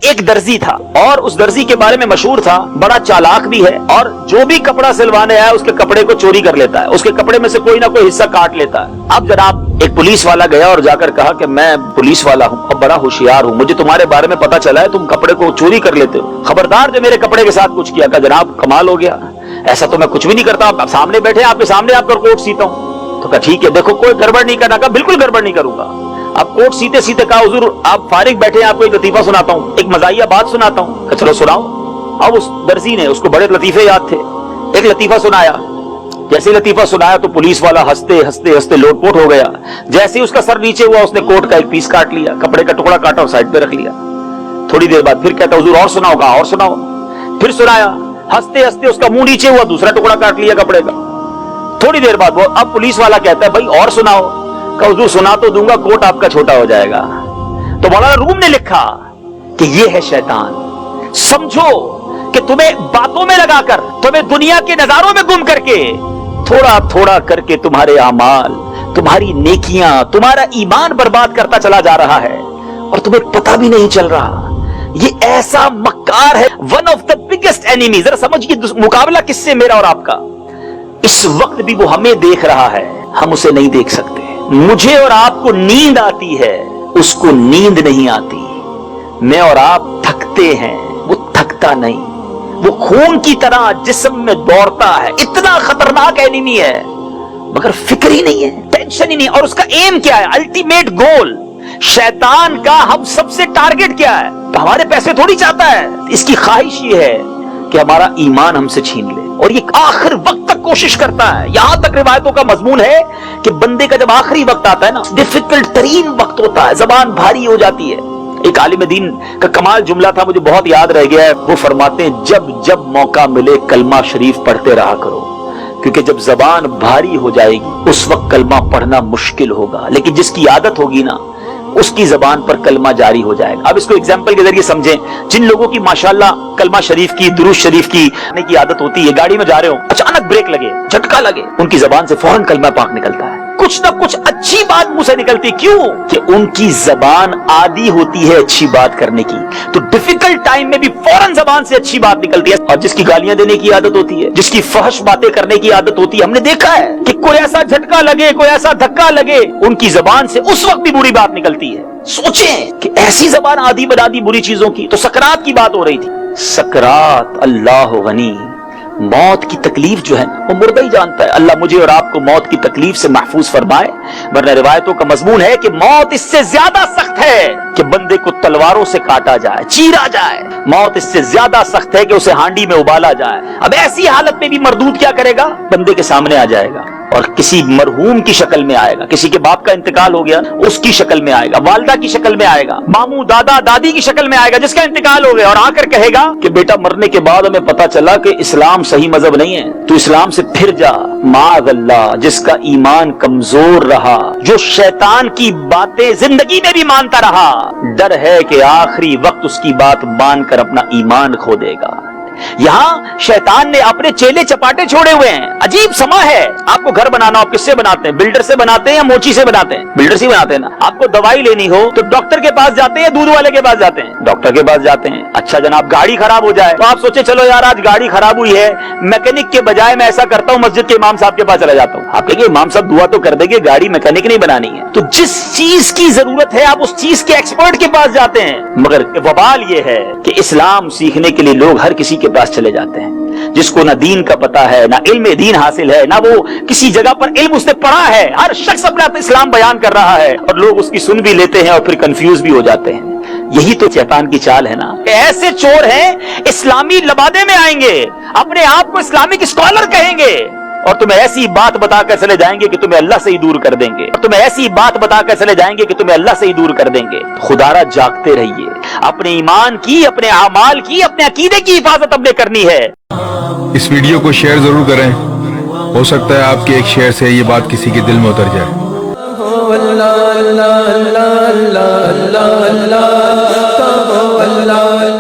ایک درزی تھا اور اس درزی کے بارے میں مشہور تھا بڑا چالاک بھی ہے اور جو بھی کپڑا سلوانے آیا اس کے کپڑے کو چوری کر لیتا ہے، اس کے کپڑے میں سے کوئی نہ کوئی حصہ کاٹ لیتا ہے۔ اب جناب ایک پولیس والا گیا اور جا کر کہا کہ میں پولیس والا ہوں اور بڑا ہوشیار ہوں، مجھے تمہارے بارے میں پتا چلا ہے تم کپڑے کو چوری کر لیتے ہو، خبردار جو میرے کپڑے کے ساتھ کچھ کیا۔ کہ جناب کمال ہو گیا، ایسا تو میں کچھ بھی نہیں کرتا، آپ سامنے بیٹھے آپ کے سامنے آپ کا کوٹ سیتا ہوں۔ تو کہا ٹھیک ہے دیکھو کوئی گڑبڑ نہیں کرنا۔ کہا بالکل گڑبڑ نہیں کروں گا۔ اب کوٹ سیتے سیتے کہا حضور آپ فارغ بیٹھے آپ کو ایک لطیفہ سناتا ہوں، ایک مزاحیہ بات سناتا ہوں۔ کہ چلو سناؤ۔ اب اس درزی نے، اس کو بڑے لطیفے یاد تھے، ایک لطیفہ سنایا۔ جیسے لطیفہ سنایا تو پولیس والا ہنستے ہنستے ہنستے لوٹ پوٹ ہو گیا۔ جیسے اس کا سر نیچے ہوا اس نے کوٹ کا ایک پیس کاٹ لیا، کپڑے کا ٹکڑا کاٹا اور سائڈ پہ رکھ لیا۔ تھوڑی دیر بعد پھر کہتا حضور اور سناؤ۔ کہا اور سناؤ۔ پھر سنایا، ہنستے ہنستے اس کا منہ نیچے ہوا، دوسرا ٹکڑا کاٹ لیا کپڑے کا۔ تھوڑی دیر بعد وہ اب پولیس والا کہتا ہے بھائی اور سناؤ۔ کہ حضور سنا تو دوں گا، کوٹ آپ کا چھوٹا ہو جائے گا۔ تو مولانا روم نے لکھا کہ یہ ہے شیطان، سمجھو کہ تمہیں باتوں میں لگا کر، تمہیں دنیا کے نظاروں میں گم کر کے، تھوڑا تھوڑا کر کے تمہارے اعمال، تمہاری نیکیاں، تمہارا ایمان برباد کرتا چلا جا رہا ہے اور تمہیں پتہ بھی نہیں چل رہا۔ یہ ایسا مکار ہے، one of the biggest enemy. ذرا سمجھئے مقابلہ کس سے، میرا اور آپ کا۔ اس وقت بھی وہ ہمیں دیکھ رہا ہے، ہم اسے نہیں دیکھ سکتے۔ مجھے اور آپ کو نیند آتی ہے، اس کو نیند نہیں آتی۔ میں اور آپ تھکتے ہیں، وہ تھکتا نہیں۔ وہ خون کی طرح جسم میں دوڑتا ہے، اتنا خطرناک اینیمی ہے، مگر فکر ہی نہیں ہے، ٹینشن ہی نہیں۔ اور اس کا ایم کیا ہے، الٹیمیٹ گول شیطان کا ہم سب سے ٹارگٹ کیا ہے؟ ہمارے پیسے تھوڑی چاہتا ہے، اس کی خواہش یہ ہے کہ ہمارا ایمان ہم سے چھین لے، اور یہ آخر وقت تک کوشش کرتا ہے۔ یہاں تک روایتوں کا مضمون ہے کہ بندے کا جب آخری وقت آتا ہے نا، ڈیفیکلٹ ترین وقت ہوتا ہے، زبان بھاری ہو جاتی ہے۔ ایک عالم دین کا کمال جملہ تھا، مجھے بہت یاد رہ گیا ہے۔ وہ فرماتے ہیں جب جب موقع ملے کلمہ شریف پڑھتے رہا کرو، کیونکہ جب زبان بھاری ہو جائے گی اس وقت کلمہ پڑھنا مشکل ہوگا، لیکن جس کی عادت ہوگی نا اس کی زبان پر کلمہ جاری ہو جائے گا۔ اب اس کو ایگزامپل کے ذریعے سمجھیں، جن لوگوں کی ماشاءاللہ کلمہ شریف کی، درود شریف کی پڑھنے کی عادت ہوتی ہے، گاڑی میں جا رہے ہو اچانک بریک لگے، جھٹکا لگے، ان کی زبان سے فوراً کلمہ پاک نکلتا ہے، کچھ نہ کچھ اچھی بات منہ سے نکلتی۔ کیوں؟ کہ ان کی زبان عادی ہوتی ہے اچھی بات کرنے کی، تو ڈیفیکلٹ ٹائم میں بھی فوراً زبان سے اچھی بات نکلتی ہے۔ اور جس کی گالیاں دینے کی عادت ہوتی ہے، جس کی فحش باتیں کرنے کی عادت ہوتی ہے، ہم نے دیکھا ہے کہ کوئی ایسا جھٹکا لگے، کوئی ایسا دھکا لگے، ان کی زبان سے اس وقت بھی بری بات نکلتی ہے۔ سوچیں کہ ایسی زبان عادی بنا دی بری چیزوں کی۔ تو سکرات کی بات ہو رہی تھی، سکرات اللہ غنی، موت کی تکلیف جو ہے وہ مردہ ہی جانتا ہے۔ اللہ مجھے اور آپ کو موت کی تکلیف سے محفوظ فرمائے، ورنہ روایتوں کا مضمون ہے کہ موت اس سے زیادہ سخت ہے کہ بندے کو تلواروں سے کاٹا جائے، چیرا جائے۔ موت اس سے زیادہ سخت ہے کہ اسے ہانڈی میں ابالا جائے۔ اب ایسی حالت میں بھی مردود کیا کرے گا؟ بندے کے سامنے آ جائے گا اور کسی مرحوم کی شکل میں آئے گا، کسی کے باپ کا انتقال ہو گیا اس کی شکل میں آئے گا، والدہ کی شکل میں آئے گا، ماموں دادا دادی کی شکل میں آئے گا جس کا انتقال ہو گیا، اور آ کر کہے گا کہ بیٹا مرنے کے بعد ہمیں پتا چلا کہ اسلام صحیح مذہب نہیں ہے، تو اسلام سے پھر جا۔ معاذ اللہ، جس کا ایمان کمزور رہا، جو شیطان کی باتیں زندگی میں بھی مانتا رہا، ڈر ہے کہ آخری وقت اس کی بات مان کر اپنا ایمان کھو دے گا۔ یہاں شیطان نے اپنے چیلے چپاٹے چھوڑے ہوئے ہیں۔ عجیب سما ہے، آپ کو گھر بنانا، آپ کس سے بناتے ہیں؟ بلڈر سے بناتے ہیں یا موچی سے بناتے ہیں؟ بلڈر سے بناتے ہیں نا۔ آپ کو دوائی لینی ہو تو ڈاکٹر کے پاس جاتے ہیں یا دودھ والے کے پاس جاتے ہیں؟ ڈاکٹر کے پاس جاتے ہیں۔ اچھا جناب گاڑی خراب ہو جائے تو آپ سوچے چلو یار آج گاڑی خراب ہوئی ہے، میکینک کے بجائے میں ایسا کرتا ہوں مسجد کے امام صاحب کے پاس چلا جاتا ہوں۔ آپ کہیں گے امام صاحب دعا تو کر دیں گے، گاڑی میکینک نہیں بنانی ہے۔ تو جس چیز کی ضرورت ہے آپ اس چیز کے ایکسپرٹ کے پاس جاتے ہیں، مگر وبال یہ ہے کہ اسلام سیکھنے کے لیے لوگ ہر کسی کے پاس چلے جاتے ہیں، جس کو نہ دین کا پتہ ہے، نہ علم دین حاصل ہے، نہ وہ کسی جگہ پر علم اس نے پڑھا ہے۔ ہر شخص اپنا اسلام بیان کر رہا ہے اور لوگ اس کی سن بھی لیتے ہیں اور پھر کنفیوز بھی ہو جاتے ہیں۔ یہی تو شیطان کی چال ہے نا۔ ایسے چور ہیں اسلامی لبادے میں آئیں گے، اپنے آپ کو اسلامک اسکالر کہیں گے، اور تمہیں ایسی بات بتا کر چلے جائیں گے کہ تمہیں اللہ سے ہی دور کر دیں گے، اور تمہیں ایسی بات بتا کر چلے جائیں گے کہ تمہیں اللہ سے ہی دور کر دیں گے۔ خدارا جاگتے رہیے، اپنے ایمان کی، اپنے اعمال کی، اپنے عقیدے کی حفاظت ہم نے کرنی ہے۔ اس ویڈیو کو شیئر ضرور کریں، ہو سکتا ہے آپ کے ایک شیئر سے یہ بات کسی کے دل میں اتر جائے۔ اللہ اللہ اللہ اللہ اللہ اللہ اللہ